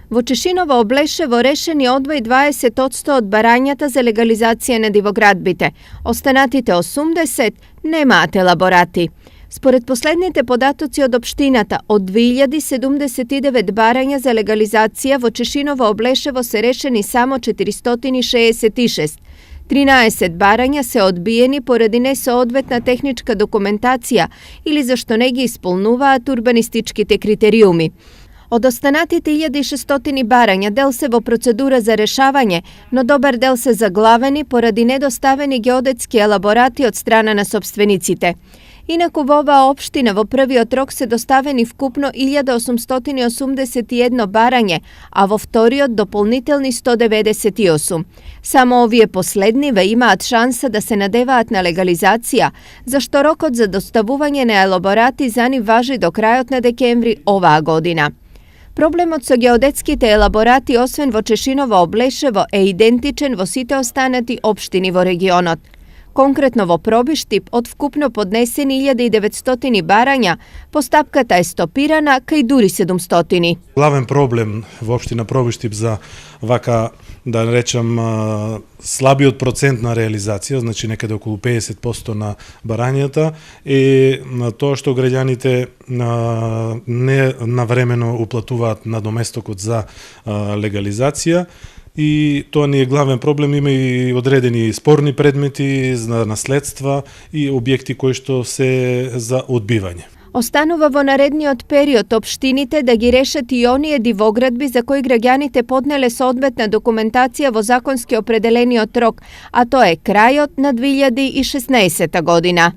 Во Чешиново Облешево решен е одвој 20% од барањата за легализација на дивоградбите. Останатите 80% немаат елаборати. Според последните податоци од општината, од 2079 барања за легализација во Чешиново Облешево се решени само 466. 13 барања се одбиени поради несоодветна техничка документација или зашто не ги исполнуваат урбанистичките критериуми. Од останатите 1600 барања дел се во процедура за решавање, но добар дел се заглавени поради недоставени геодетски елаборати од страна на сопствениците. Инаку во оваа општина во првиот рок се доставени вкупно 1881 барање, а во вториот дополнителни 198. Само овие последниве имаат шанса да се надеваат на легализација, зашто рокот за доставување на елаборати за нив важи до крајот на декември оваа година. Проблемот со геодетските елаборати, освен во Чешиново Облешево, е идентичен во сите останати општини во регионот. Конкретно во Пробиштип, од вкупно поднесени 1900 барања, постапката е стопирана кај дури 700. Главен проблем во општина Пробиштип за вака, да речам, слабиот процент на реализација, значи некаде околу 50% на барањата, е тоа што граѓаните не навремено уплатуваат надоместокот за легализација. И тоа не е главен проблем, има и одредени спорни предмети за наследства и објекти кои што се за одбивање. Останува во наредниот период општините да ги решат и оние дивоградби за кои граѓаните поднеле соодветна документација во законски определениот рок, а тоа е крајот на 2016 година.